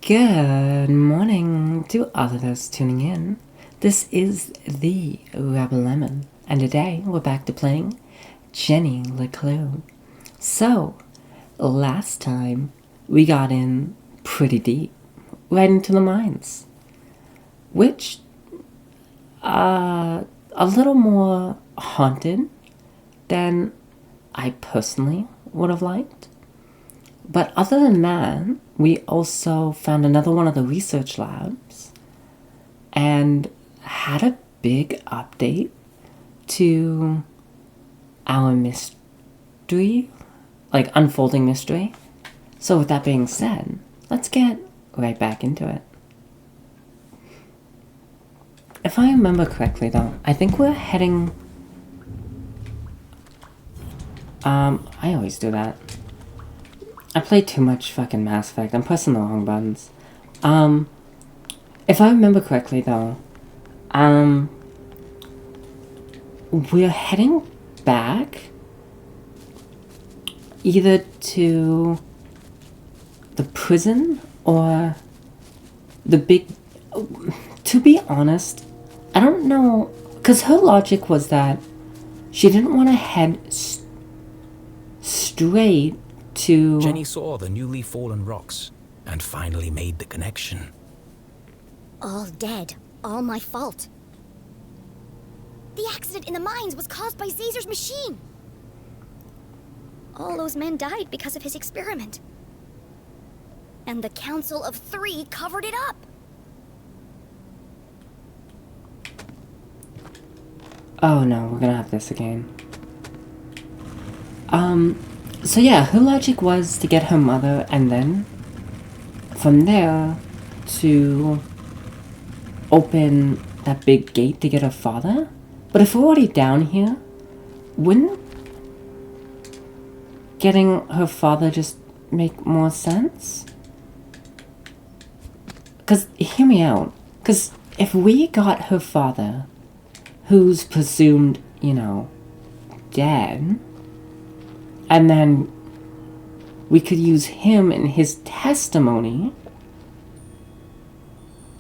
Good morning to all of those tuning in. This is the Rebel Lemon, and today we're back to playing Jenny LeClue. So, last time we got in pretty deep, right into the mines, which a little more haunted than I personally would have liked. But other than that, we also found another one of the research labs and had a big update to our mystery, like unfolding mystery. So with that being said, let's get right back into it. If I remember correctly though, I think we're heading... I always do that. I play too much fucking Mass Effect. I'm pressing the wrong buttons. If I remember correctly though, we're heading back either to the prison or the big... To be honest, I don't know, because her logic was that she didn't want to head straight to... Jenny saw the newly fallen rocks and finally made the connection. All dead. All my fault. The accident in the mines was caused by Caesar's machine. All those men died because of his experiment. And the Council of Three covered it up. Oh no, we're gonna have this again. So yeah, her logic was to get her mother and then from there to open that big gate to get her father. But if we're already down here, wouldn't getting her father just make more sense? Because, hear me out, because if we got her father, who's presumed, you know, dead, and then we could use him and his testimony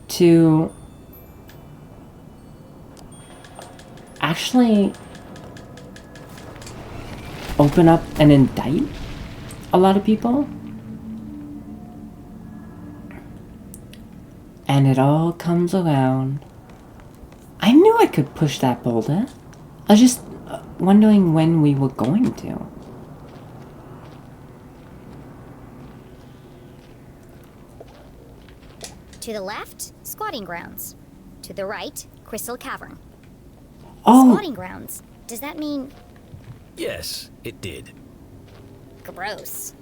to actually open up and indict a lot of people. And it all comes around. I knew I could push that boulder. I was just wondering when we were going to. To the left, squatting grounds. To the right, Crystal Cavern. Oh! Squatting grounds. Does that mean... Yes, it did. gross?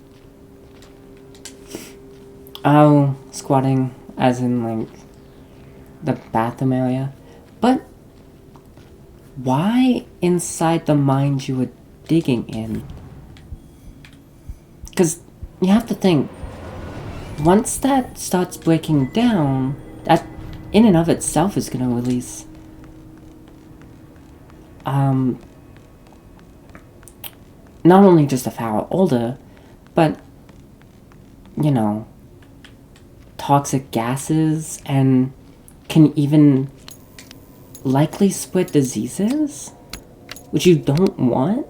Oh, squatting, as in, like, the bathroom area. But why inside the mines you were digging in? Because you have to think, once that starts breaking down, that in and of itself is going to release not only just a foul odor, but, you know, toxic gases, and can even likely spread diseases, which you don't want.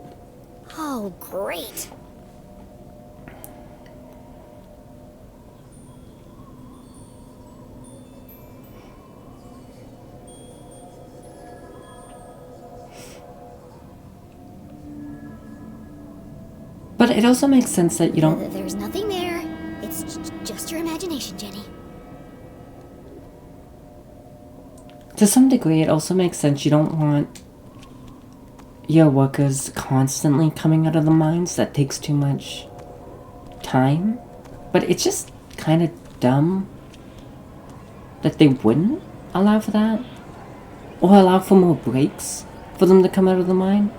Oh, great. But it also makes sense that you don't... There's nothing there. It's just your imagination, Jenny. To some degree, it also makes sense you don't want your workers constantly coming out of the mines. That takes too much time. But it's just kind of dumb that they wouldn't allow for that. Or allow for more breaks for them to come out of the mine.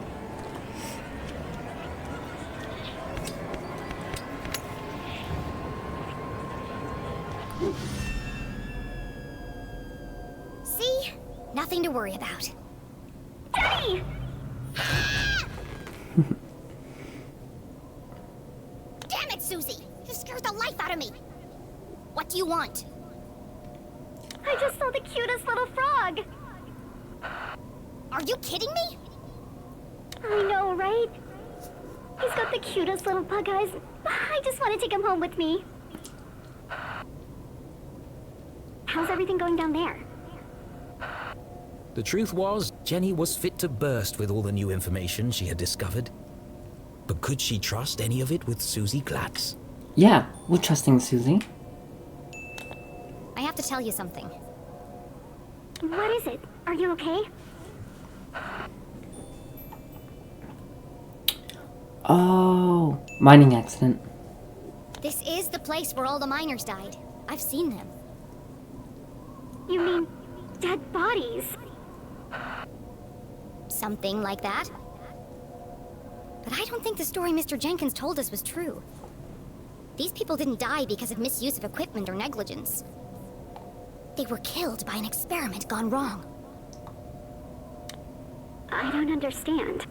See? Nothing to worry about. Jenny! Damn it, Susie! You scared the life out of me! What do you want? I just saw the cutest little frog. Are you kidding me? I know, right? He's got the cutest little bug eyes. I just want to take him home with me. How's everything going down there? The truth was, Jenny was fit to burst with all the new information she had discovered. But could she trust any of it with Susie Glatz? Yeah, we're trusting Susie. I have to tell you something. What is it? Are you okay? Oh, mining accident. This is the place where all the miners died. I've seen them. You mean dead bodies? Something like that. But I don't think the story Mr. Jenkins told us was true. These people didn't die because of misuse of equipment or negligence. They were killed by an experiment gone wrong. I don't understand.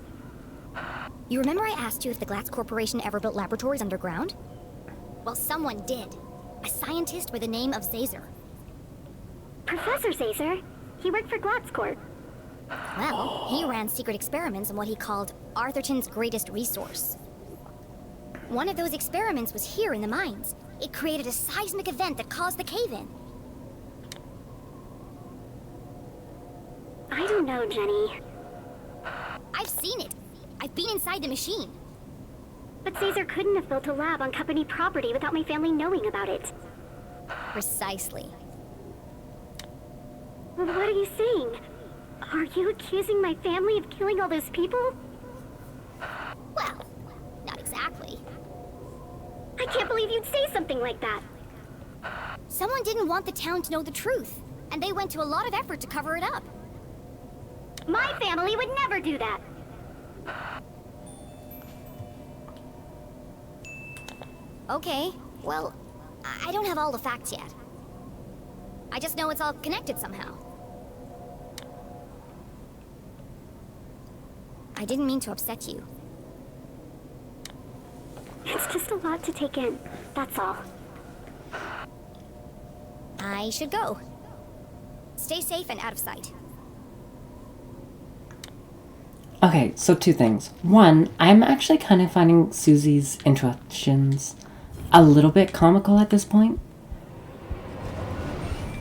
You remember I asked you if the Glatz Corporation ever built laboratories underground? Well, someone did. A scientist with the name of Zazer. Professor Zazer? He worked for Glatz Corp. Well, he ran secret experiments on what he called Arthurton's greatest resource. One of those experiments was here in the mines. It created a seismic event that caused the cave-in. I don't know, Jenny. I've seen it. I've been inside the machine. But Zazer couldn't have built a lab on company property without my family knowing about it. Precisely. Well, what are you saying? Are you accusing my family of killing all those people? Well, not exactly. I can't believe you'd say something like that. Someone didn't want the town to know the truth, and they went to a lot of effort to cover it up. My family would never do that. Okay, well, I don't have all the facts yet. I just know it's all connected somehow. I didn't mean to upset you. It's just a lot to take in, that's all. I should go. Stay safe and out of sight. Okay, so two things. One, I'm actually kind of finding Susie's interruptions a little bit comical at this point,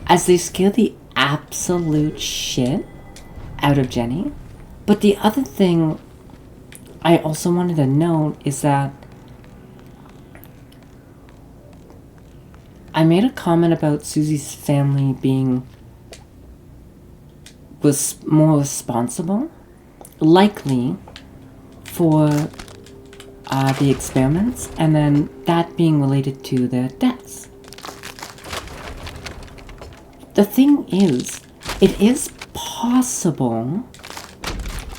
as they scare the absolute shit out of Jenny. But the other thing I also wanted to note is that I made a comment about Susie's family was more responsible, likely, for the experiments, and then that being related to their deaths. The thing is, it is possible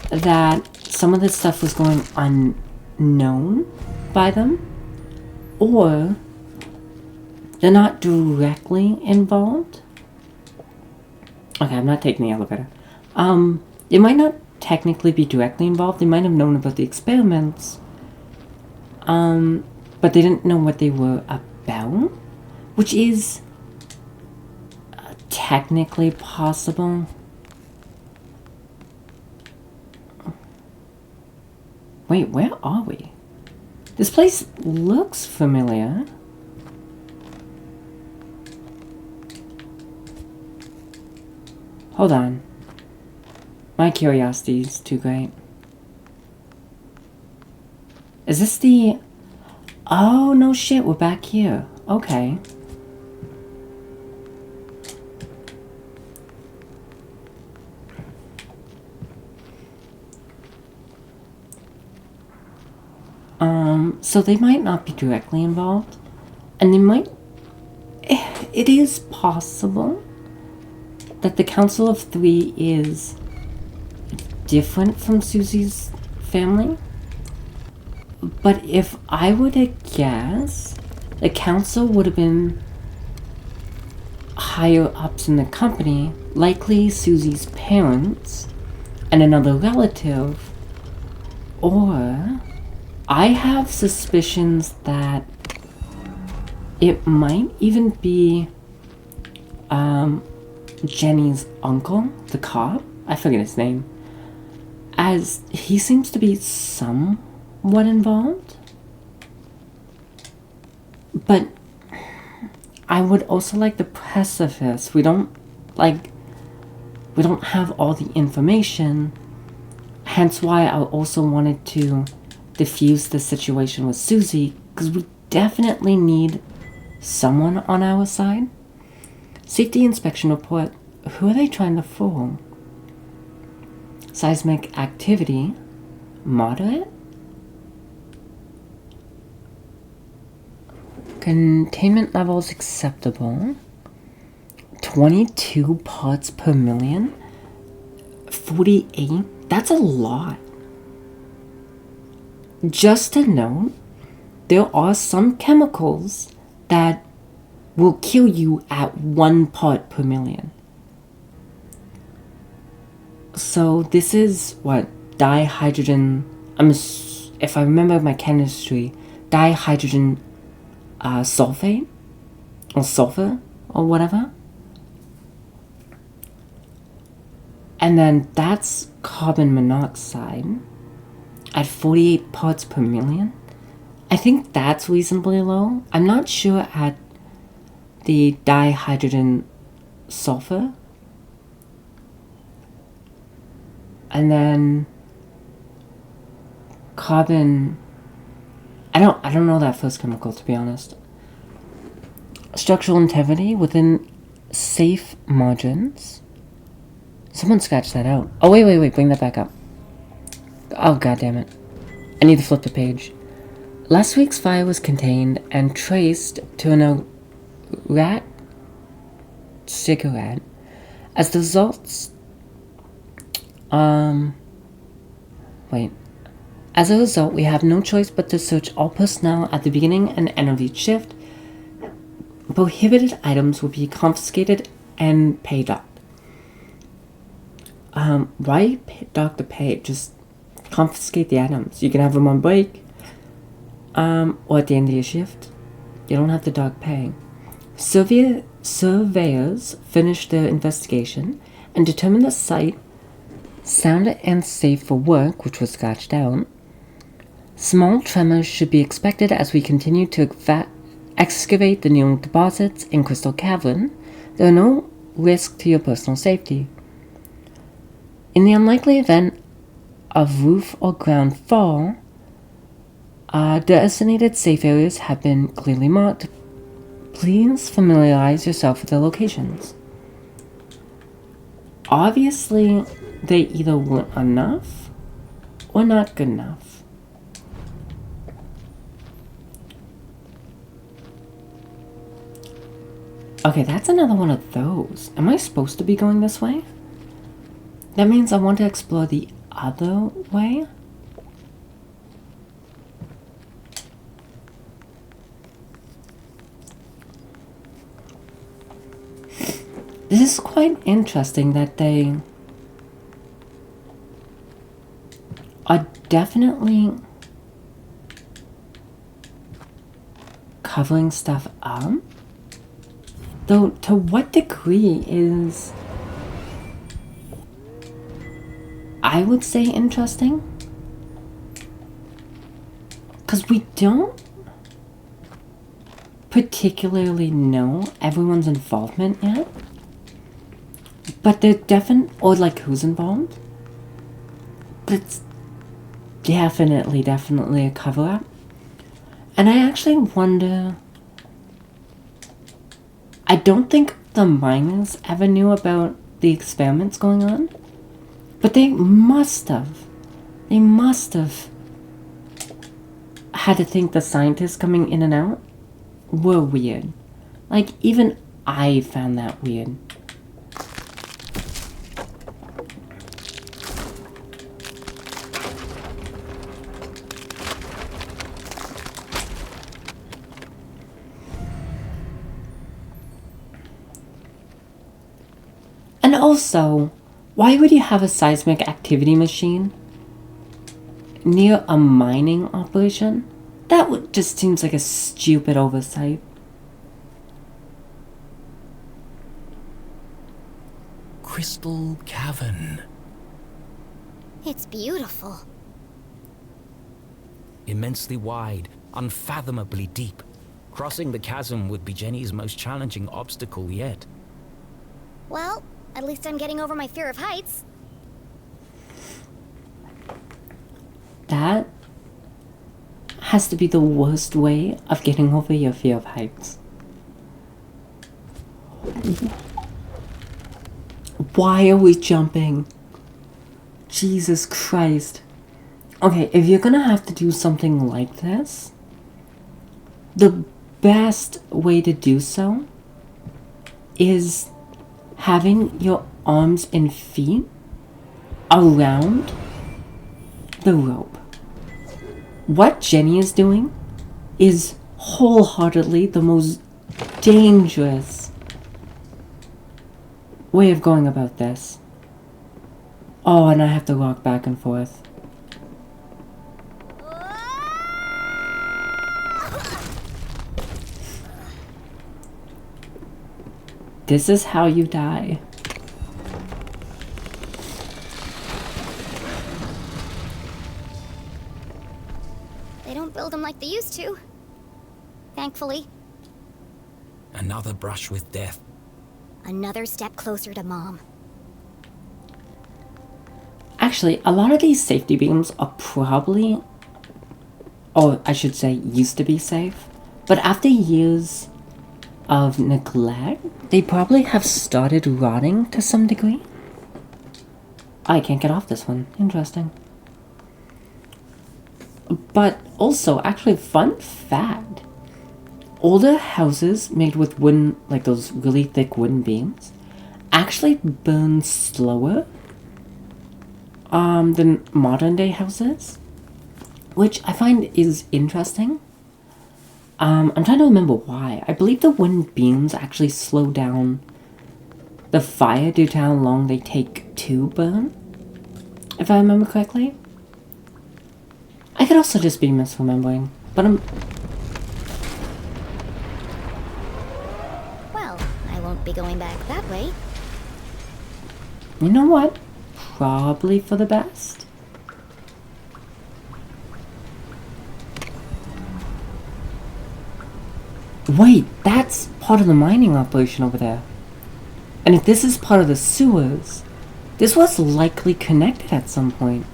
that some of this stuff was going unknown by them, or they're not directly involved. Okay, I'm not taking the elevator. They might not technically be directly involved. They might have known about the experiments, but they didn't know what they were about, which is technically possible. Wait, where are we? This place looks familiar. Hold on. My curiosity is too great. Is this the... Oh, no shit, we're back here. Okay. So they might not be directly involved. And they might... It is possible that the Council of Three is different from Susie's family. But if I were to guess, the council would have been higher ups in the company, likely Susie's parents and another relative, or I have suspicions that it might even be Jenny's uncle, the cop. I forget his name. As he seems to be somewhat involved. But I would also like the precipice. We don't have all the information. Hence why I also wanted to diffuse the situation with Susie, because we definitely need someone on our side. Safety inspection report. Who are they trying to fool? Seismic activity. Moderate? Containment levels acceptable. 22 parts per million. 48? That's a lot. Just to note, there are some chemicals that will kill you at 1 part per million. So this is what? Dihydrogen. If I remember my chemistry, dihydrogen sulfate or sulfur or whatever. And then that's carbon monoxide at 48 parts per million. I think that's reasonably low. I'm not sure at the dihydrogen sulfur. And then carbon. I don't know that first chemical, to be honest. Structural integrity within safe margins. Someone scratched that out. Oh, wait, bring that back up. Oh, god damn it. I need to flip the page. Last week's fire was contained and traced to an rat cigarette. As the results... As a result, we have no choice but to search all personnel at the beginning and end of each shift. Prohibited items will be confiscated and paid up. Why dock the pay? Just confiscate the items. You can have them on break, or at the end of your shift. You don't have to dock pay. Surveyors finished their investigation and determined the site sound and safe for work, which was scratched out. Small tremors should be expected as we continue to excavate the new deposits in Crystal Cavern. There are no risks to your personal safety. In the unlikely event of roof or ground fall, designated safe areas have been clearly marked. Please familiarize yourself with the locations. Obviously, they either weren't enough or not good enough. Okay, that's another one of those. Am I supposed to be going this way? That means I want to explore the other way? This is quite interesting that they are definitely covering stuff up. Though, to what degree is, I would say, interesting? Because we don't particularly know everyone's involvement yet. But they're or like who's involved. But it's definitely a cover-up. And I actually wonder... I don't think the miners ever knew about the experiments going on. But they must have. They must have had to think the scientists coming in and out were weird. Like, even I found that weird. And also, why would you have a seismic activity machine near a mining operation? That just seems like a stupid oversight. crystal cavern. It's beautiful. Immensely wide, unfathomably deep. Crossing the chasm would be Jenny's most challenging obstacle yet. Well, at least I'm getting over my fear of heights. That has to be the worst way of getting over your fear of heights. Why are we jumping? Jesus Christ. Okay, if you're gonna have to do something like this, the best way to do so is having your arms and feet around the rope. What Jenny is doing is wholeheartedly the most dangerous way of going about this. Oh, and I have to rock back and forth. This is how you die. They don't build them like they used to. Thankfully. Another brush with death. Another step closer to Mom. Actually, a lot of these safety beams are probably, or I should say, used to be safe. But after years of neglect, they probably have started rotting to some degree. I can't get off this one. Interesting. But also, actually, fun fact. Older houses made with wooden, like those really thick wooden beams, actually burn slower than modern day houses, which I find is interesting. I'm trying to remember why. I believe the wooden beams actually slow down the fire due to how long they take to burn, if I remember correctly. I could also just be misremembering, but Well, I won't be going back that way. you know what? Probably for the best. Wait, that's part of the mining operation over there. And if this is part of the sewers, this was likely connected at some point.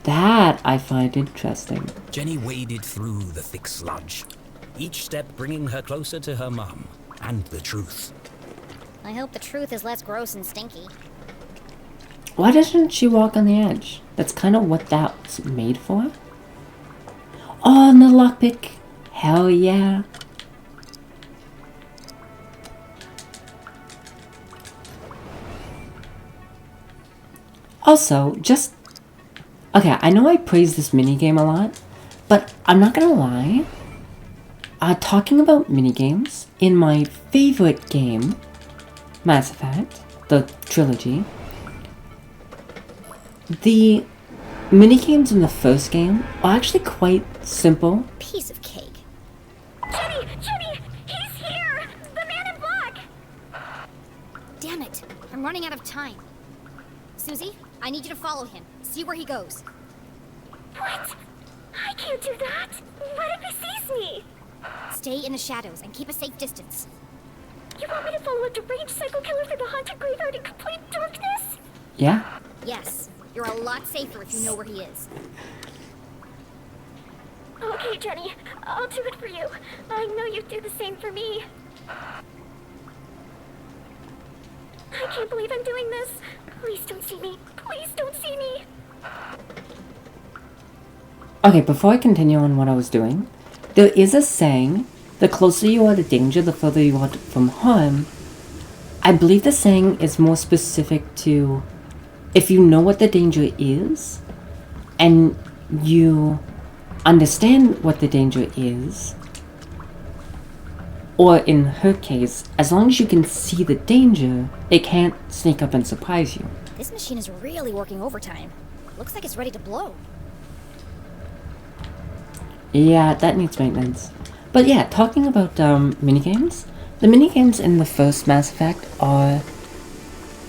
That I find interesting. Jenny waded through the thick sludge, each step bringing her closer to her mum and the truth. I hope the truth is less gross and stinky. Why doesn't she walk on the edge? That's kind of what that's made for. Oh, and the lockpick. Hell yeah. Also, just... Okay, I know I praise this minigame a lot, but I'm not gonna lie. Talking about minigames, in my favorite game, Mass Effect, the trilogy, the minigames in the first game are actually quite simple. Piece of cake. Jenny! Jenny! He's here! The man in black! Damn it. I'm running out of time. Susie, I need you to follow him. See where he goes. What? I can't do that! What if he sees me? Stay in the shadows and keep a safe distance. You want me to follow a deranged psycho killer through the haunted graveyard in complete darkness? Yeah? Yes. You're a lot safer if you know where he is. Okay, Jenny. I'll do it for you. I know you'd do the same for me. I can't believe I'm doing this. Please don't see me. Please don't see me. Okay, before I continue on what I was doing, there is a saying, the closer you are to danger, the further you are from harm. I believe the saying is more specific to if you know what the danger is, and you understand what the danger is, or in her case, as long as you can see the danger, it can't sneak up and surprise you. This machine is really working overtime. Looks like it's ready to blow. Yeah, that needs maintenance. But yeah, talking about minigames, the minigames in the first Mass Effect are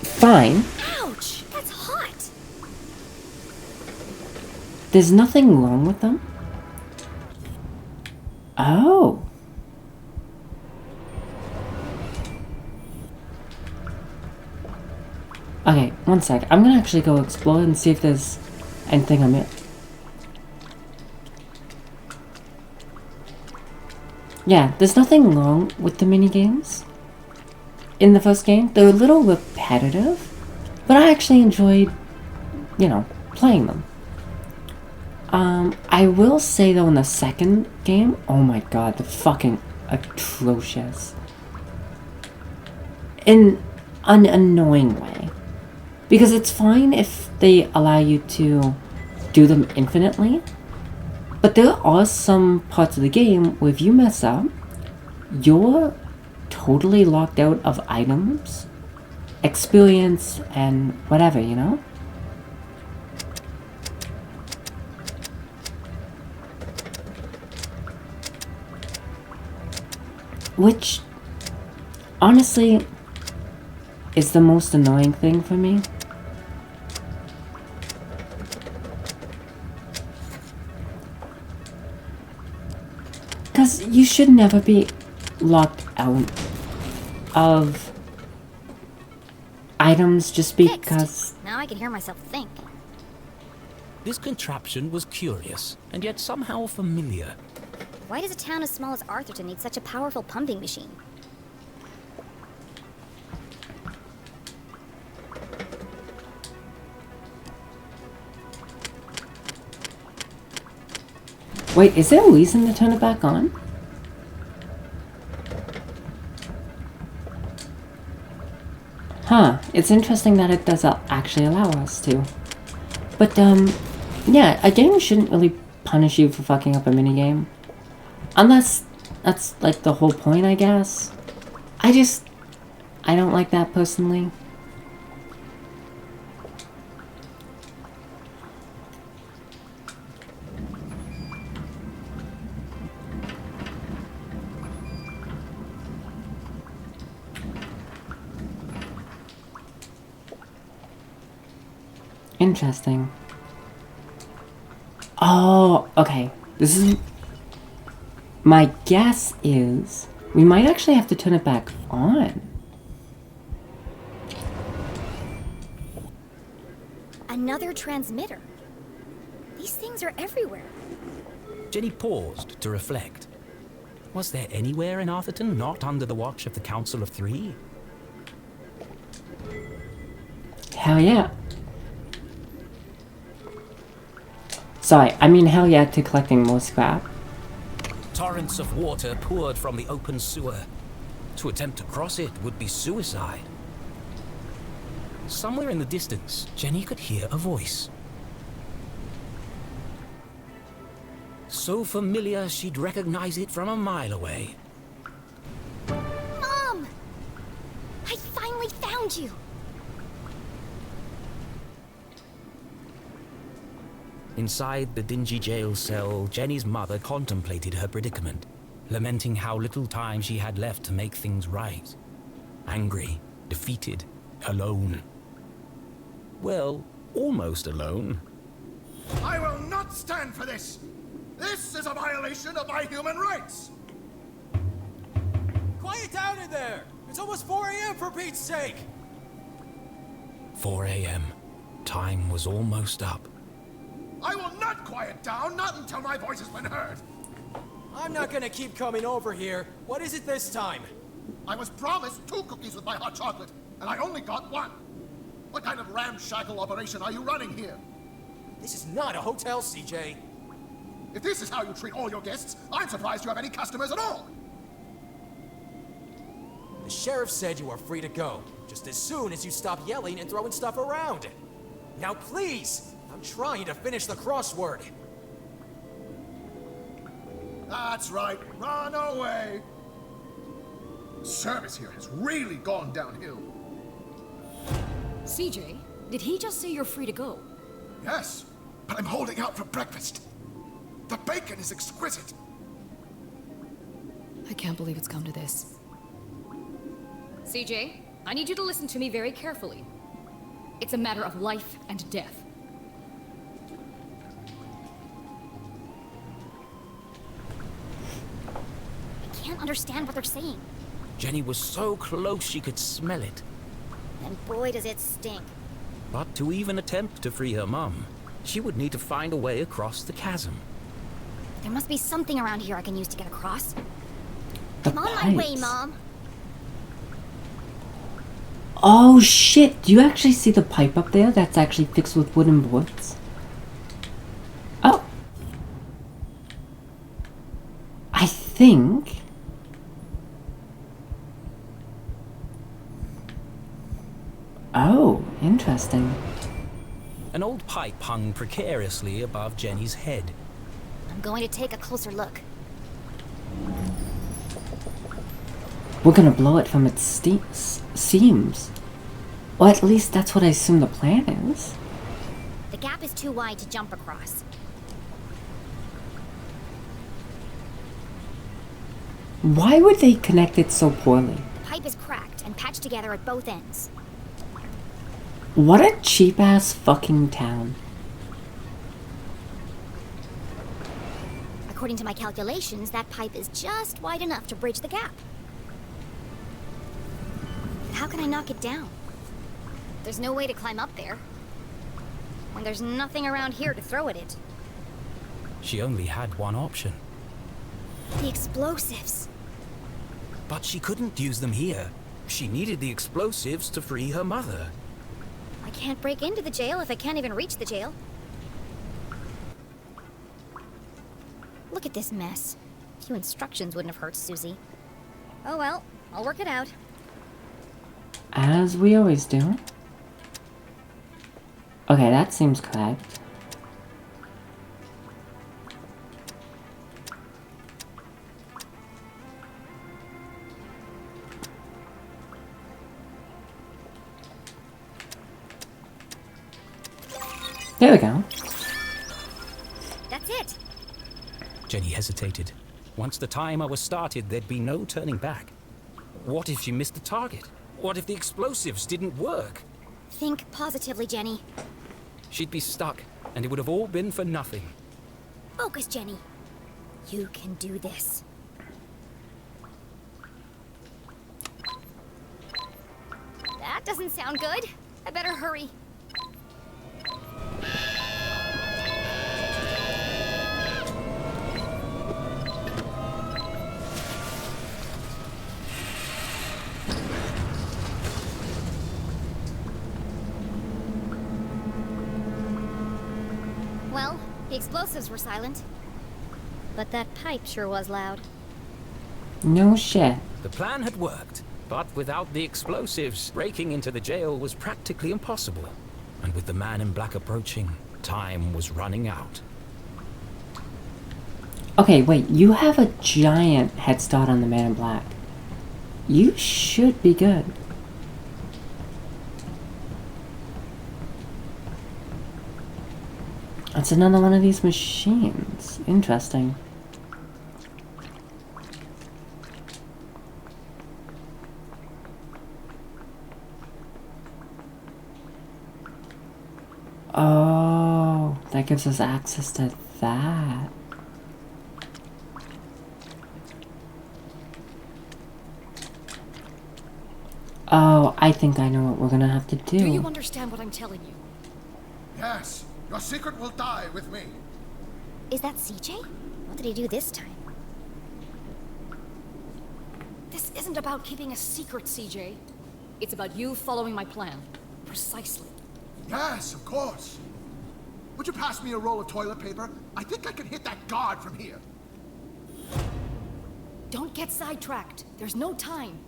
fine. Ouch! That's hot! There's nothing wrong with them. Oh. Okay, one sec. I'm gonna actually go explore and see if there's anything I'm in. Yeah, there's nothing wrong with the minigames. In the first game, they're a little repetitive, but I actually enjoyed, playing them. I will say though, in the second game, oh my god, they're fucking atrocious. In an annoying way. Because it's fine if they allow you to do them infinitely, but there are some parts of the game where if you mess up, you're totally locked out of items, experience, and whatever, Which, honestly, is the most annoying thing for me. Because you should never be locked out of items just because... Fixed. Now I can hear myself think. This contraption was curious, and yet somehow familiar. Why does a town as small as Arthurton need such a powerful pumping machine? Wait, is there a reason to turn it back on? Huh, it's interesting that it does actually allow us to. But, yeah, a game shouldn't really punish you for fucking up a minigame. Unless that's, like, the whole point, I guess. I don't like that personally. Interesting. Oh, okay. This is... My guess is we might actually have to turn it back on. Another transmitter. These things are everywhere. Jenny paused to reflect. Was there anywhere in Arthurton not under the watch of the Council of Three? Hell yeah. Sorry, I mean hell yeah to collecting more scrap. Torrents of water poured from the open sewer. To attempt to cross it would be suicide. Somewhere in the distance, Jenny could hear a voice. So familiar she'd recognize it from a mile away. Mom! I finally found you! Inside the dingy jail cell, Jenny's mother contemplated her predicament, lamenting how little time she had left to make things right. Angry, defeated, alone. Well, almost alone. I will not stand for this! This is a violation of my human rights! Quiet down in there! It's almost 4 a.m. for Pete's sake! 4 a.m. Time was almost up. I will not quiet down, not until my voice has been heard! I'm not gonna keep coming over here. What is it this time? I was promised 2 cookies with my hot chocolate, and I only got 1. What kind of ramshackle operation are you running here? This is not a hotel, CJ. If this is how you treat all your guests, I'm surprised you have any customers at all! The sheriff said you are free to go, just as soon as you stop yelling and throwing stuff around. Now please! I'm trying to finish the crossword. That's right, run away! Service here has really gone downhill. CJ, did he just say you're free to go? Yes, but I'm holding out for breakfast. The bacon is exquisite. I can't believe it's come to this. CJ, I need you to listen to me very carefully. It's a matter of life and death. I can't understand what they're saying. Jenny was so close she could smell it. And boy, does it stink. But to even attempt to free her mum, she would need to find a way across the chasm. There must be something around here I can use to get across. The I'm on my way, pipes. Mom. Oh shit! Do you actually see the pipe up there that's actually fixed with wooden boards? Oh! I think... Oh, interesting. An old pipe hung precariously above Jenny's head. I'm going to take a closer look. We're gonna blow it from its seams. Or at least that's what I assume the plan is. The gap is too wide to jump across. Why would they connect it so poorly? The pipe is cracked and patched together at both ends. What a cheap-ass fucking town. According to my calculations, that pipe is just wide enough to bridge the gap. But how can I knock it down? There's no way to climb up there. And there's nothing around here to throw at it. She only had one option. The explosives. But she couldn't use them here. She needed the explosives to free her mother. I can't break into the jail if I can't even reach the jail. Look at this mess. A few instructions wouldn't have hurt Susie. Oh well, I'll work it out. As we always do. Okay, that seems correct. There we go. That's it. Jenny hesitated. Once the timer was started, there'd be no turning back. What if she missed the target? What if the explosives didn't work? Think positively, Jenny. She'd be stuck, and it would have all been for nothing. Focus, Jenny. You can do this. That doesn't sound good. I better hurry. Well, the explosives were silent. But that pipe sure was loud. No shit. The plan had worked, but without the explosives, breaking into the jail was practically impossible. And with the man in black approaching, time was running out. Okay, wait, you have a giant head start on the man in black. You should be good. It's another one of these machines. Interesting. Oh, that gives us access to that. Oh, I think I know what we're gonna have to do. Do you understand what I'm telling you? Yes, your secret will die with me. Is that CJ? What did he do this time? This isn't about keeping a secret, CJ. It's about you following my plan. Precisely. Yes, of course. Would you pass me a roll of toilet paper? I think I can hit that guard from here. Don't get sidetracked. There's no time.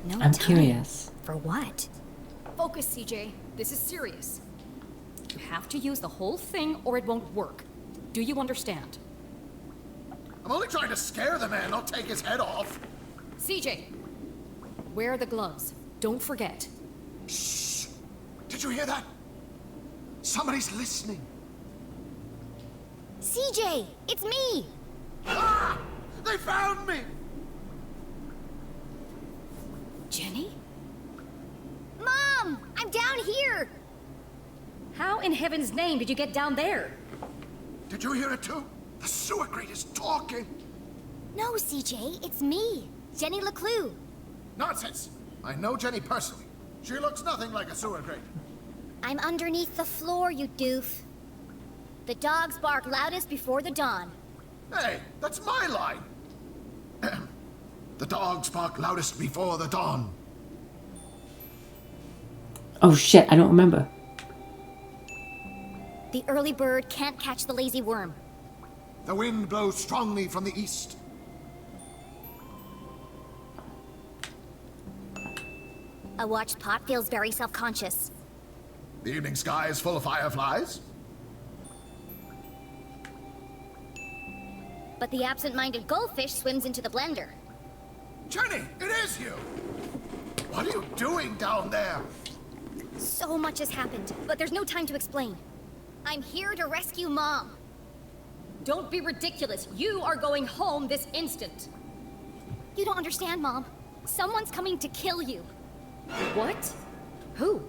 No I'm time. curious. For what? Focus, CJ. This is serious. You have to use the whole thing or it won't work. Do you understand? I'm only trying to scare the man, not take his head off. CJ, wear the gloves. Don't forget. Shh! Did you hear that? Somebody's listening. CJ! It's me! Ah! They found me! Jenny? Mom! I'm down here! How in heaven's name did you get down there? Did you hear it too? The sewer grate is talking! No, CJ, it's me, Jenny LeClue. Nonsense! I know Jenny personally. She looks nothing like a sewer grate. I'm underneath the floor, you doof. The dogs bark loudest before the dawn. Hey, that's my line! The dogs bark loudest before the dawn. Oh shit, I don't remember. The early bird can't catch the lazy worm. The wind blows strongly from the east. A watched pot feels very self-conscious. The evening sky is full of fireflies. But the absent-minded goldfish swims into the blender. Jenny, it is you! What are you doing down there? So much has happened, but there's no time to explain. I'm here to rescue Mom. Don't be ridiculous. You are going home this instant. You don't understand, Mom. Someone's coming to kill you. What? Who?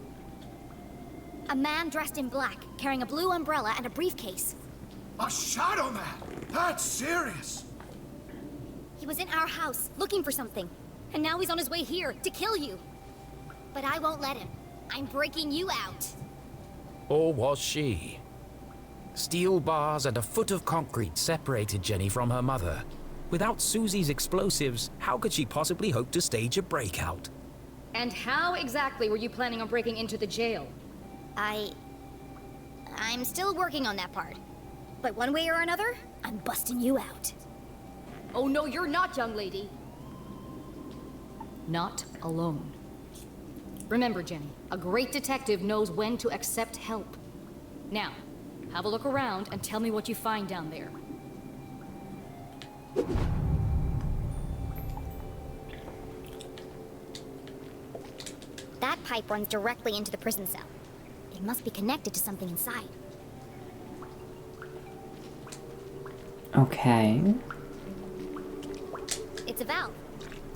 A man dressed in black, carrying a blue umbrella and a briefcase. A shadow man? That's serious. He was in our house, looking for something. And now he's on his way here, to kill you. But I won't let him. I'm breaking you out. Or was she? Steel bars and a foot of concrete separated Jenny from her mother. Without Susie's explosives, how could she possibly hope to stage a breakout? And how exactly were you planning on breaking into the jail? I'm still working on that part. But one way or another, I'm busting you out. Oh no, you're not, young lady. Not alone. Remember, Jenny, a great detective knows when to accept help. Now, have a look around and tell me what you find down there. That pipe runs directly into the prison cell. It must be connected to something inside. Okay. It's a valve.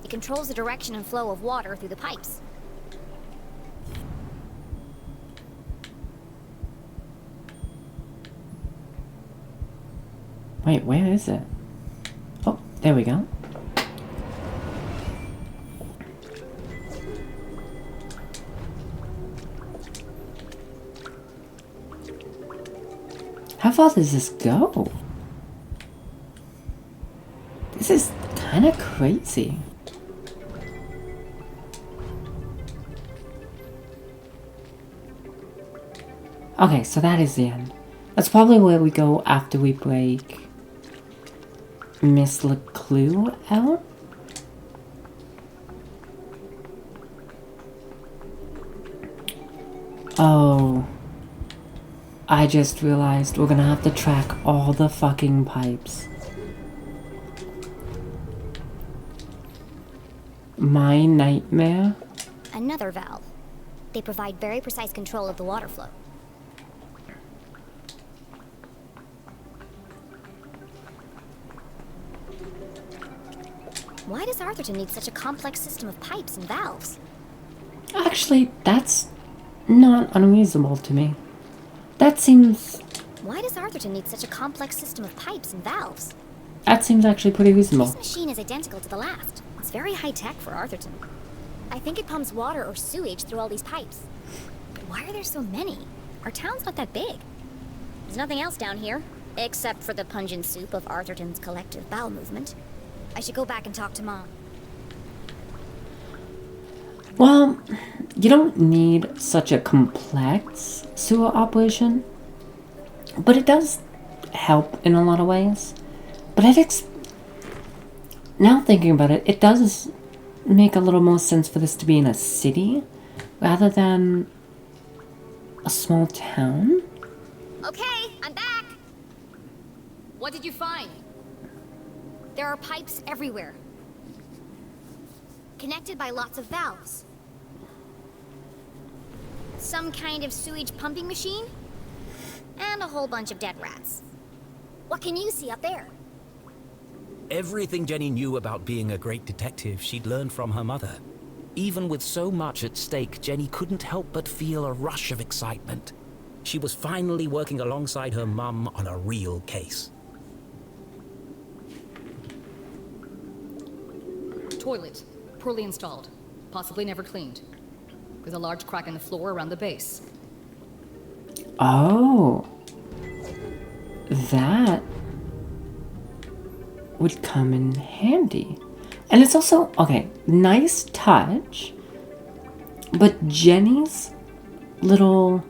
It controls the direction and flow of water through the pipes. Wait, where is it? Oh, there we go. How far does this go? This is kind of crazy. Okay, so that is the end. That's probably where we go after we break Miss LeClue out. Oh. I just realized we're gonna have to track all the fucking pipes. My nightmare. Another valve. They provide very precise control of the water flow. Why does Arthurton need such a complex system of pipes and valves? Actually, that's not unreasonable to me. That seems... Why does Arthurton need such a complex system of pipes and valves? That seems actually pretty reasonable. This machine is identical to the last. It's very high-tech for Arthurton. I think it pumps water or sewage through all these pipes. But why are there so many? Our town's not that big. There's nothing else down here, except for the pungent soup of Arthurton's collective bowel movement. I should go back and talk to Mom. Well, you don't need such a complex sewer operation, but it does help in a lot of ways. But now thinking about it, it does make a little more sense for this to be in a city rather than a small town. Okay, I'm back! What did you find? There are pipes everywhere, connected by lots of valves. Some kind of sewage pumping machine, and a whole bunch of dead rats. What can you see up there? Everything Jenny knew about being a great detective she'd learned from her mother. Even with so much at stake, Jenny couldn't help but feel a rush of excitement. She was finally working alongside her mum on a real case. Toilet. Poorly installed. Possibly never cleaned. With a large crack in the floor around the base. Oh. That would come in handy. And it's also, okay, nice touch. But Jenny's little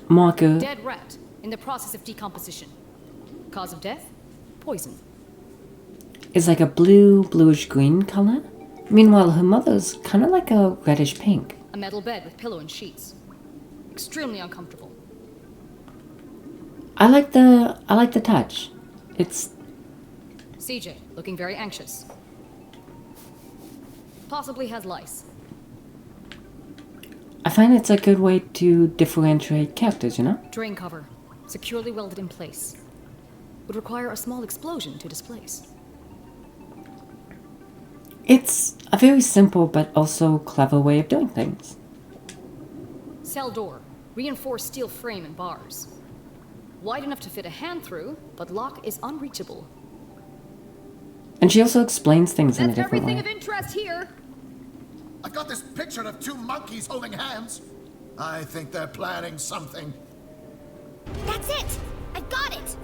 marker Dead rat. In the process of decomposition. Cause of death? Poison. is like a bluish green color. Meanwhile, her mother's kind of like a reddish pink. A metal bed with pillow and sheets. Extremely uncomfortable. I like the touch. It's CJ, looking very anxious. Possibly has lice. I find it's a good way to differentiate characters, you know? Drain cover. Securely welded in place. Would require a small explosion to displace. It's a very simple but also clever way of doing things. Cell door. Reinforced steel frame and bars. Wide enough to fit a hand through, but lock is unreachable. And she also explains things in a That's different everything way. of interest here. I've got this picture of two monkeys holding hands. I think they're planning something. That's it! I've got it!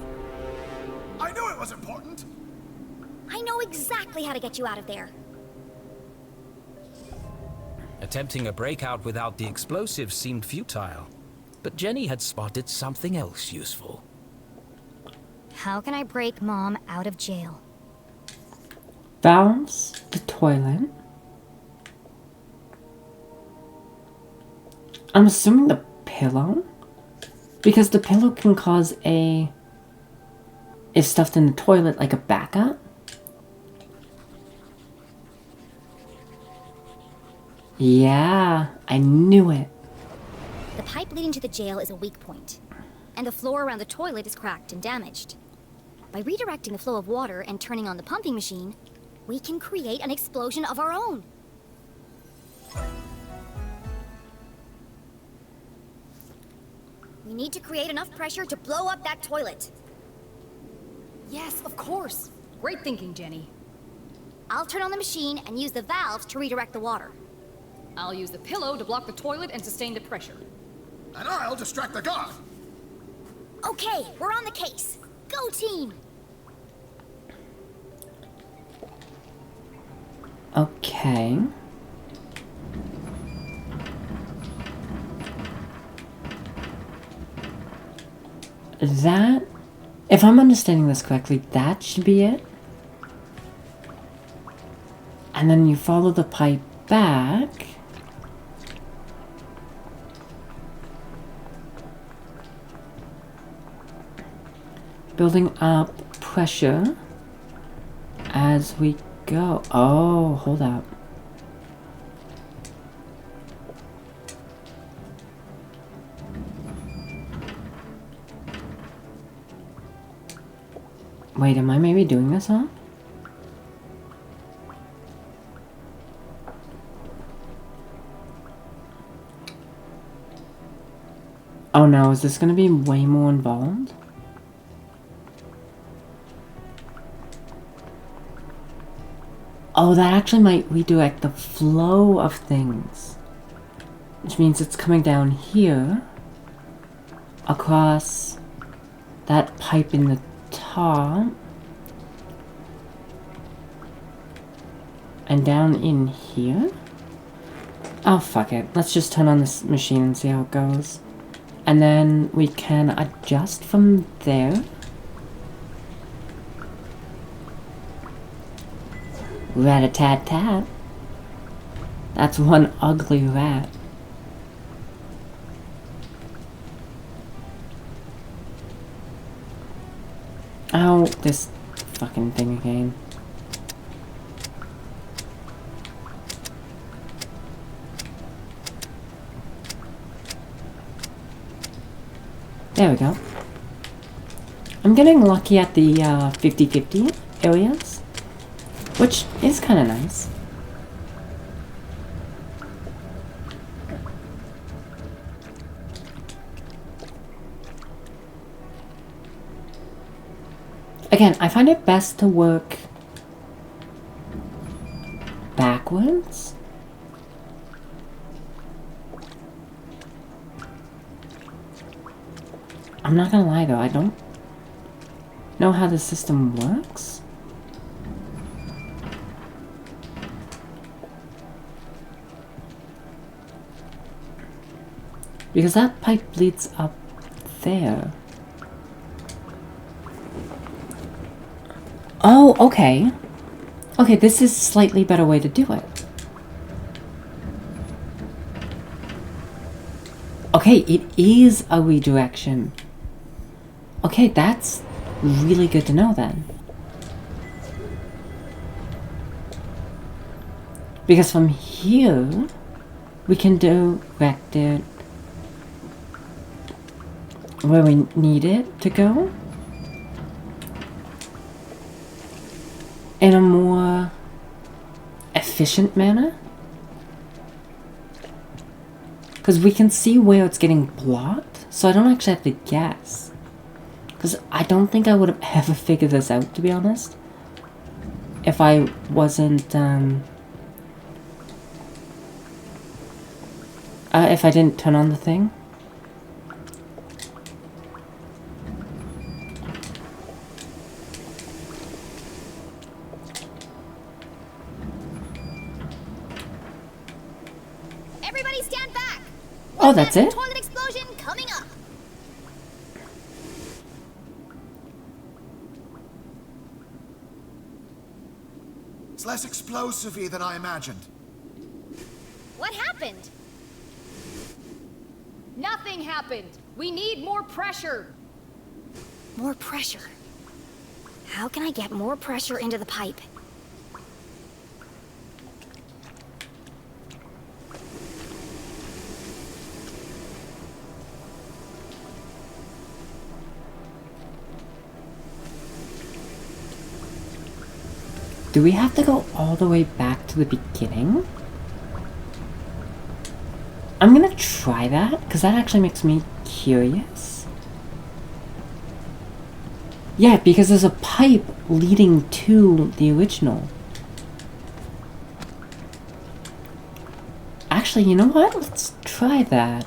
I knew it was important. I know exactly how to get you out of there. Attempting a breakout without the explosives seemed futile. But Jenny had spotted something else useful. How can I break Mom out of jail? Valves, the toilet. I'm assuming the pillow? Because the pillow can cause a... if stuffed in the toilet, like a backup? Yeah, I knew it. The pipe leading to the jail is a weak point, and the floor around the toilet is cracked and damaged. By redirecting the flow of water and turning on the pumping machine, we can create an explosion of our own. We need to create enough pressure to blow up that toilet. Yes, of course. Great thinking, Jenny. I'll turn on the machine and use the valves to redirect the water. I'll use the pillow to block the toilet and sustain the pressure. And I'll distract the guard. Okay, we're on the case. Go team! Okay. That, if I'm understanding this correctly, that should be it. And then you follow the pipe back. Building up pressure as we go. Oh, hold up. Wait, am I maybe doing this wrong? Oh no, is this gonna be way more involved? Oh, that actually might redirect the flow of things. Which means it's coming down here. Across that pipe in the top. And down in here. Oh, fuck it. Let's just turn on this machine and see how it goes. And then we can adjust from there. Rat-a-tat-tat. That's one ugly rat. Oh, this fucking thing again. There we go. I'm getting lucky at the 50-50 areas, which is kind of nice. Again, I find it best to work backwards. I'm not gonna lie though, I don't know how the system works. Because that pipe leads up there. Oh, okay. Okay, this is a slightly better way to do it. Okay, it is a redirection. Okay, that's really good to know then. Because from here, we can direct it where we need it to go in a more efficient manner. Because we can see where it's getting blocked, so I don't actually have to guess. Because I don't think I would have ever figured this out, to be honest, if I wasn't, if I didn't turn on the thing. Everybody stand back! Oh, that's it? Toilet explosion coming up! It's less explosive-y than I imagined. What happened? Nothing happened. We need more pressure. More pressure. How can I get more pressure into the pipe? Do we have to go all the way back to the beginning? I'm gonna try that, because that actually makes me curious. Yeah, because there's a pipe leading to the original. Actually, you know what? Let's try that.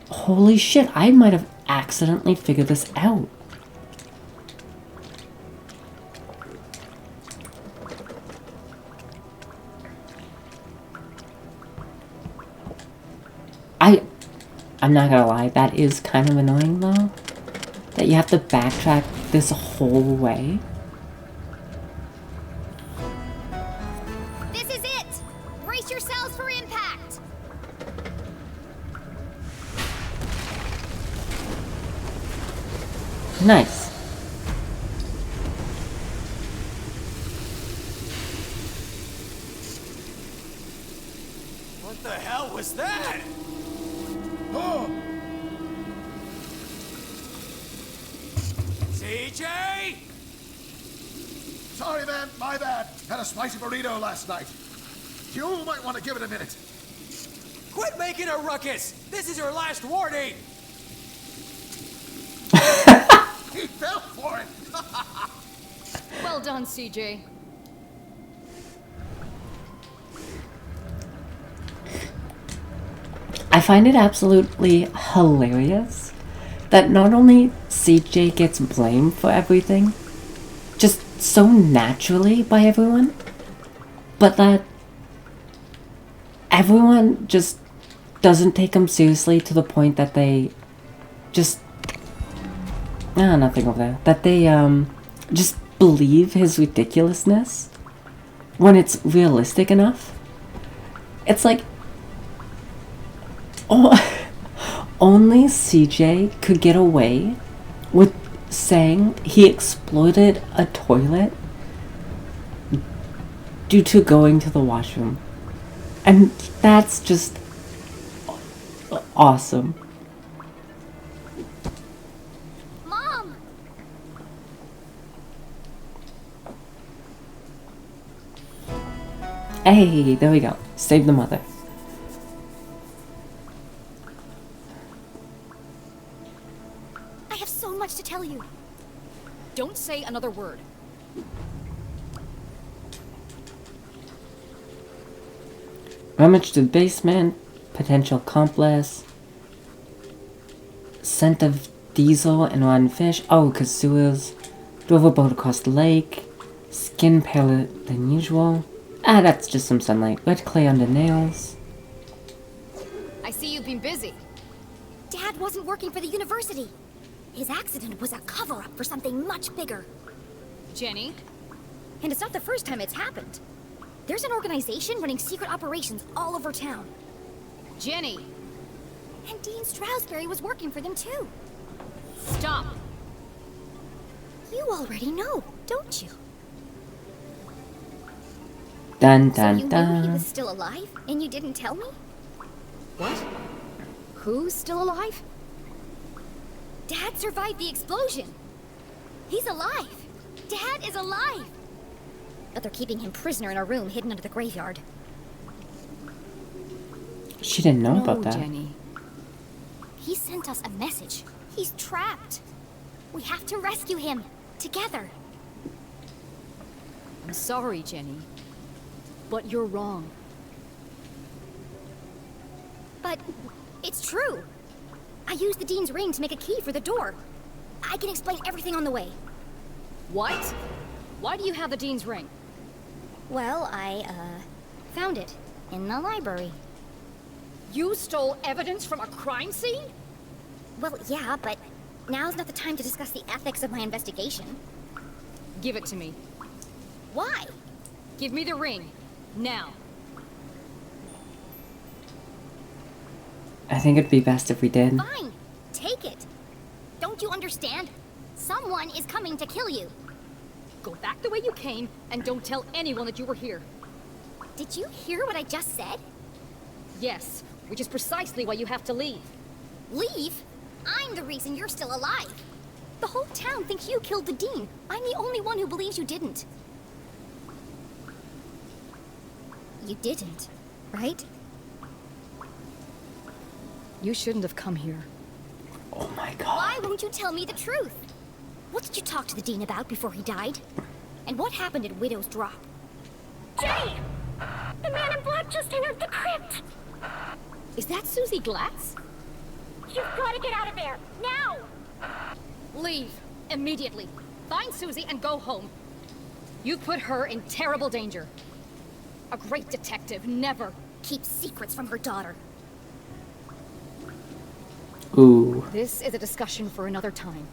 Holy shit, I might have accidentally figured this out. I'm not gonna lie, that is kind of annoying though. That you have to backtrack this whole way. This is it! Brace yourselves for impact! Nice. What the hell was that? Oh! CJ! Sorry, man. My bad. Had a spicy burrito last night. You might want to give it a minute. Quit making a ruckus! This is your last warning! He fell for it. Well done, CJ. I find it absolutely hilarious that not only CJ gets blamed for everything, just so naturally by everyone, but that everyone just doesn't take him seriously to the point that they just... nothing over there. That they, just believe his ridiculousness when it's realistic enough. It's like... Oh, only CJ could get away with saying he exploited a toilet due to going to the washroom. And that's just awesome. Mom! Hey, there we go. Save the mother. I have so much to tell you. Don't say another word. Rummage to the basement. Potential accomplice. Scent of diesel and rotten fish. Oh, because sewers. Drove a boat across the lake. Skin paler than usual. Ah, that's just some sunlight. Red clay under nails. I see you've been busy. Dad wasn't working for the university. His accident was a cover-up for something much bigger. Jenny? And it's not the first time it's happened. There's an organization running secret operations all over town. Jenny! And Dean Stroudsbury was working for them too. Stop! You already know, don't you? Dun So dun you knew he dun. was still alive, and you didn't tell me? What? Who's still alive? Dad survived the explosion. He's alive. Dad is alive. But they're keeping him prisoner in a room hidden under the graveyard. She didn't know No, about that. Jenny. He sent us a message. He's trapped. We have to rescue him. Together. I'm sorry, Jenny. But you're wrong. But it's true. I used the Dean's ring to make a key for the door. I can explain everything on the way. What? Why do you have the Dean's ring? Well, I, found it in the library. You stole evidence from a crime scene? Well, yeah, but now's not the time to discuss the ethics of my investigation. Give it to me. Why? Give me the ring. Now. I think it'd be best if we did. Fine. Take it. Don't you understand? Someone is coming to kill you. Go back the way you came, and don't tell anyone that you were here. Did you hear what I just said? Yes, which is precisely why you have to leave. Leave? I'm the reason you're still alive. The whole town thinks you killed the Dean. I'm the only one who believes you didn't. You didn't, right? You shouldn't have come here. Oh my god. Why won't you tell me the truth? What did you talk to the Dean about before he died? And what happened at Widow's Drop? Jenny! The man in black just entered the crypt! Is that Susie Glatz? You've got to get out of there, now! Leave, immediately. Find Susie and go home. You've put her in terrible danger. A great detective never Keeps secrets from her daughter. Ooh. This is a discussion for another time.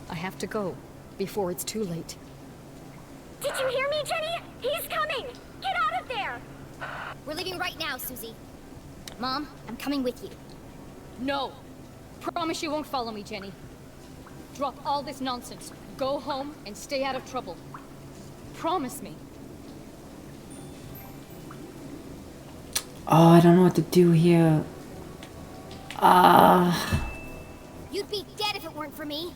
I have to go before it's too late. Did you hear me, Jenny? He's coming! Get out of there! We're leaving right now, Susie. Mom, I'm coming with you. No! Promise you won't follow me, Jenny. Drop all this nonsense. Go home and stay out of trouble. Promise me. Oh, I don't know what to do here. You'd be dead if it weren't for me.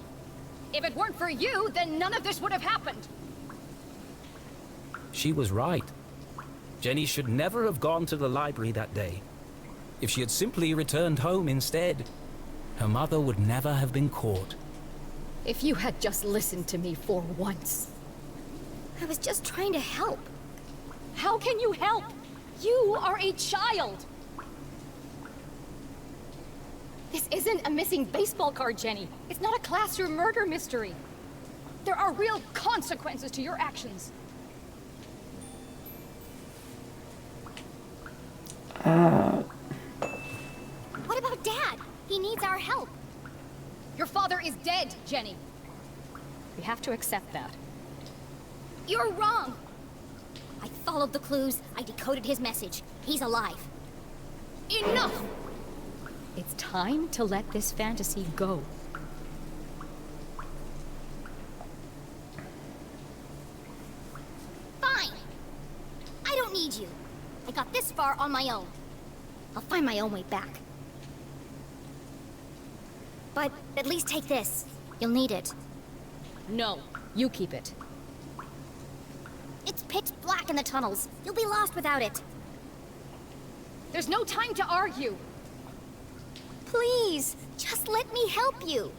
If it weren't for you, then none of this would have happened. She was right. Jenny should never have gone to the library that day. If she had simply returned home instead, her mother would never have been caught. If you had just listened to me for once. I was just trying to help. How can you help? You are a child! This isn't a missing baseball card, Jenny. It's not a classroom murder mystery. There are real consequences to your actions. What about Dad? He needs our help. Your father is dead, Jenny. We have to accept that. You're wrong. I followed the clues. I decoded his message. He's alive. Enough! It's time to let this fantasy go. Fine. I don't need you. I got this far on my own. I'll find my own way back. But at least take this. You'll need it. No, you keep it. It's pitch black in the tunnels. You'll be lost without it. There's no time to argue. Please, just let me help you.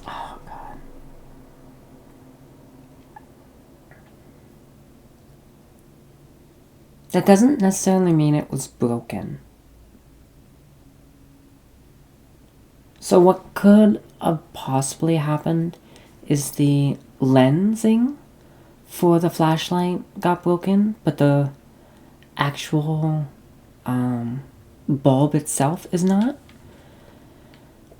Oh, God. That doesn't necessarily mean it was broken. So what could have possibly happened is the lensing for the flashlight got broken, but the actual bulb itself is not.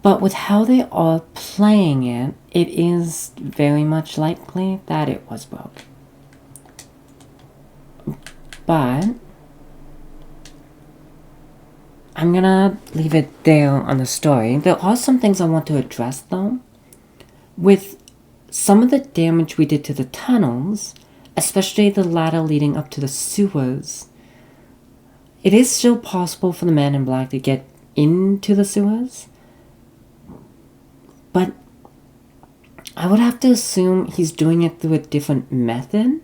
But with how they are playing it, it is very much likely that it was broken. But I'm gonna leave it there on the story. There are some things I want to address though. With some of the damage we did to the tunnels, especially the ladder leading up to the sewers, it is still possible for the man in black to get into the sewers. But I would have to assume he's doing it through a different method.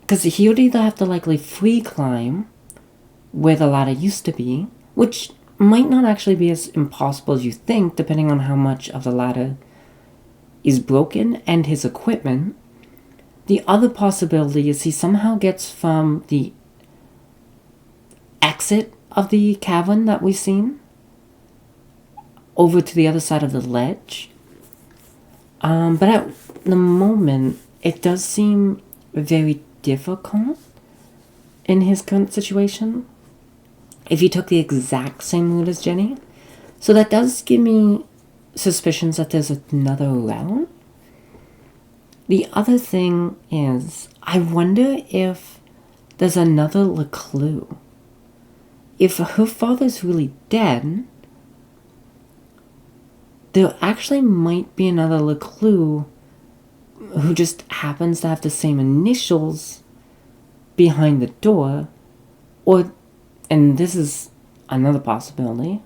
Because he would either have to likely free climb where the ladder used to be, which might not actually be as impossible as you think, depending on how much of the ladder is broken and his equipment. The other possibility is he somehow gets from the exit of the cavern that we've seen over to the other side of the ledge. But at the moment, it does seem very difficult in his current situation if he took the exact same route as Jenny. So that does give me suspicions that there's another route. The other thing is, I wonder if there's another LeClue. If her father's really dead, there actually might be another LeClue who just happens to have the same initials behind the door, or, and this is another possibility,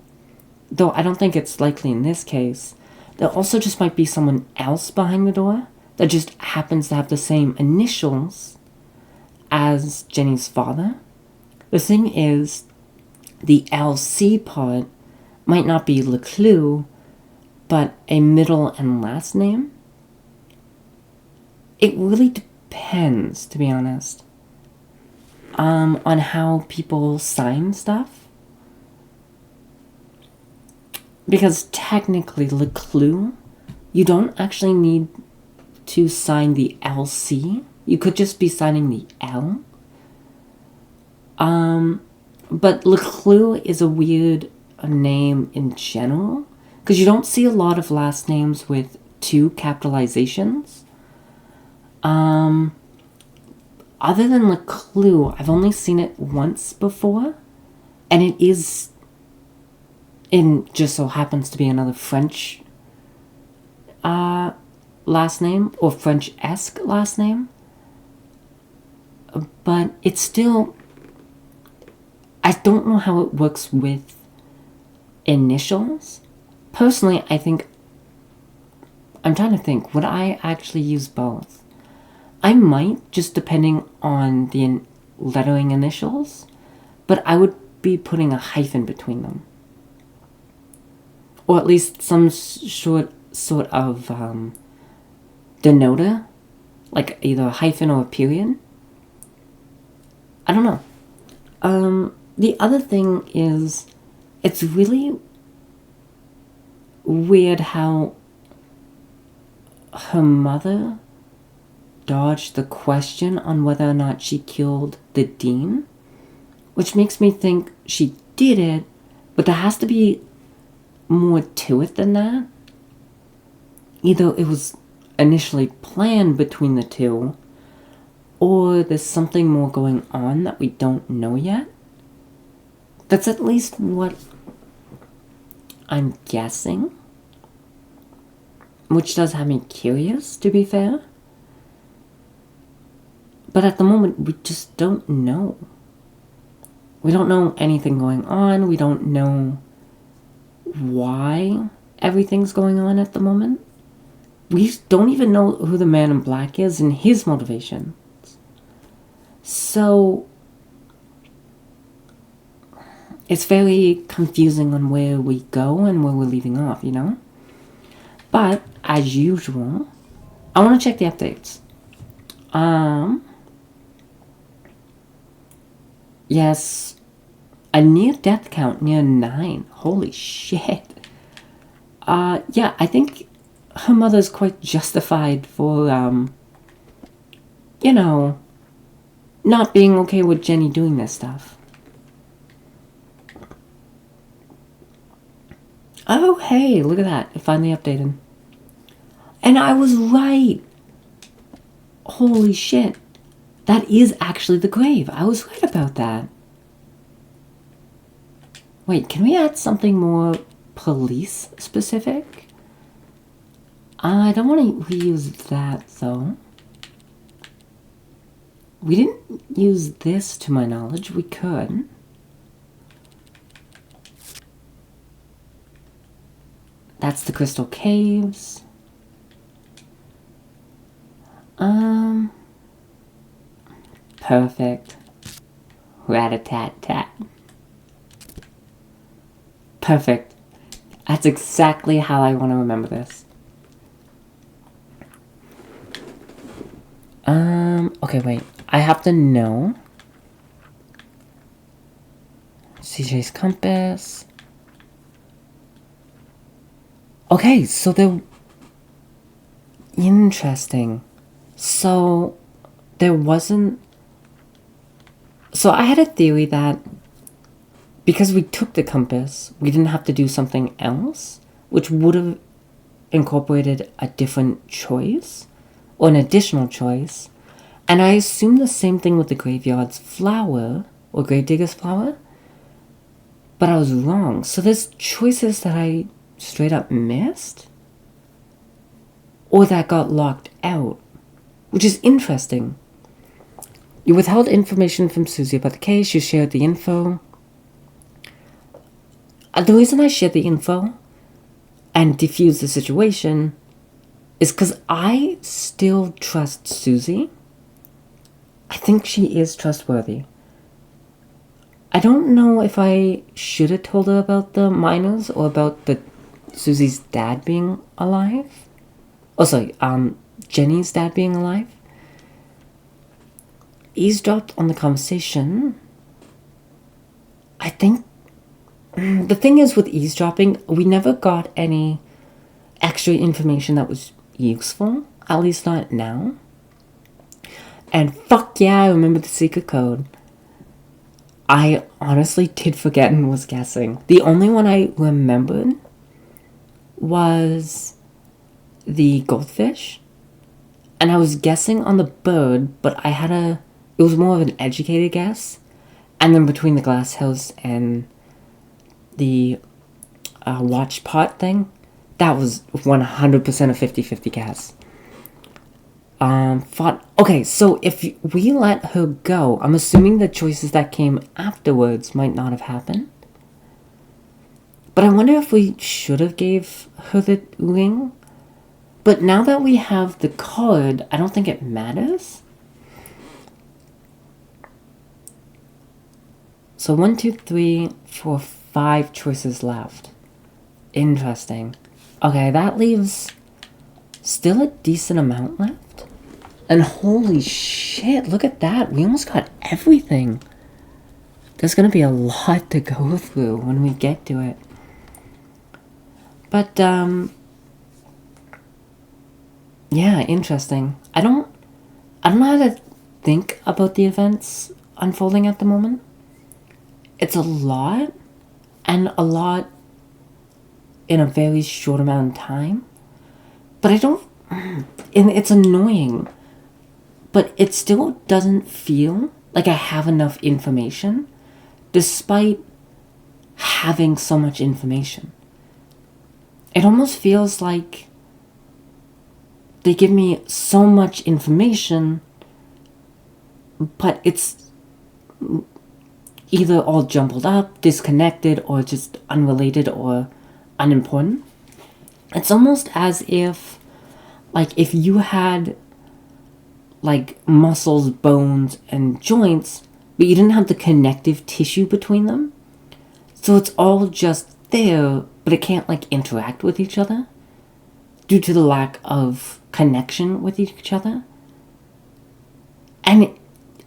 though I don't think it's likely in this case, there also just might be someone else behind the door that just happens to have the same initials as Jenny's father. The thing is, the LC part might not be LeClue, but a middle and last name. It really depends, to be honest, on how people sign stuff. Because technically, LeClue, you don't actually need to sign the LC. You could just be signing the L. But LeClue is a weird name in general, because you don't see a lot of last names with 2 capitalizations. Other than LeClue, I've only seen it once before, and it is, it just so happens to be another French last name, or French-esque last name. But it's still, I don't know how it works with initials. Personally, I think, I'm trying to think, would I actually use both? I might, just depending on the lettering initials, but I would be putting a hyphen between them. Or at least some sort of denoter, like either a hyphen or a period. I don't know. The other thing is, it's really weird how her mother dodged the question on whether or not she killed the dean, which makes me think she did it, but there has to be more to it than that. Either it was initially planned between the two, or there's something more going on that we don't know yet. That's at least what I'm guessing. Which does have me curious, to be fair. But at the moment, we just don't know. We don't know anything going on. We don't know why everything's going on at the moment. We don't even know who the man in black is and his motivations. So it's very confusing on where we go and where we're leaving off, you know? But, as usual, I want to check the updates. Yes, a near death count near 9. Holy shit. Yeah, I think her mother's quite justified for, you know, not being okay with Jenny doing this stuff. Oh, hey, look at that. It finally updated. And I was right. Holy shit. That is actually the grave. I was right about that. Wait, can we add something more police specific? I don't want to reuse that, though. We didn't use this, to my knowledge. We could. That's the Crystal Caves. Perfect. Rat-a-tat-tat. Perfect. That's exactly how I want to remember this. Okay, wait. I have to know. CJ's compass. Okay, so they're... Interesting. So, there wasn't... So I had a theory that because we took the compass, we didn't have to do something else, which would have incorporated a different choice, or an additional choice. And I assumed the same thing with the graveyard's flower, or gravedigger's flower, but I was wrong. So there's choices that I straight up missed, or that got locked out, which is interesting. You withheld information from Susie about the case. You shared the info. The reason I shared the info and diffused the situation is because I still trust Susie. I think she is trustworthy. I don't know if I should have told her about the miners or about Susie's dad being alive. Oh, sorry, Jenny's dad being alive. Eavesdropped on the conversation. I think the thing is with eavesdropping, we never got any extra information that was useful, at least not now. And fuck yeah, I remember the secret code. I honestly did forget and was guessing. The only one I remembered was the goldfish. And I was guessing on the bird, but it was more of an educated guess. And then between the glass house and the watch pot thing, that was 100% a 50-50 guess. Okay, so if we let her go, I'm assuming the choices that came afterwards might not have happened. But I wonder if we should have gave her the ring. But now that we have the card, I don't think it matters. So 1, 2, 3, 4, 5 choices left. Interesting. Okay, that leaves still a decent amount left. And holy shit, look at that. We almost got everything. There's gonna be a lot to go through when we get to it. But, yeah, interesting. I don't know how to think about the events unfolding at the moment. It's a lot, and a lot in a very short amount of time. But and it's annoying. But it still doesn't feel like I have enough information, despite having so much information. it almost feels like they give me so much information, but it's either all jumbled up, disconnected, or just unrelated or unimportant. It's almost as if, like, if you had, like, muscles, bones, and joints, but you didn't have the connective tissue between them. So it's all just there, but it can't, like, interact with each other due to the lack of connection with each other. And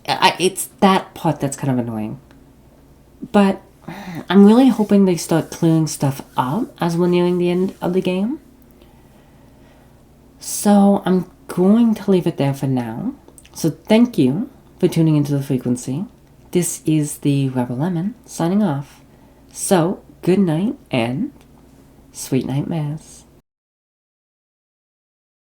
it's that part that's kind of annoying. But I'm really hoping they start clearing stuff up as we're nearing the end of the game. So I'm going to leave it there for now. So thank you for tuning into The Frequency. This is the Rebel Lemon signing off. So good night and sweet nightmares.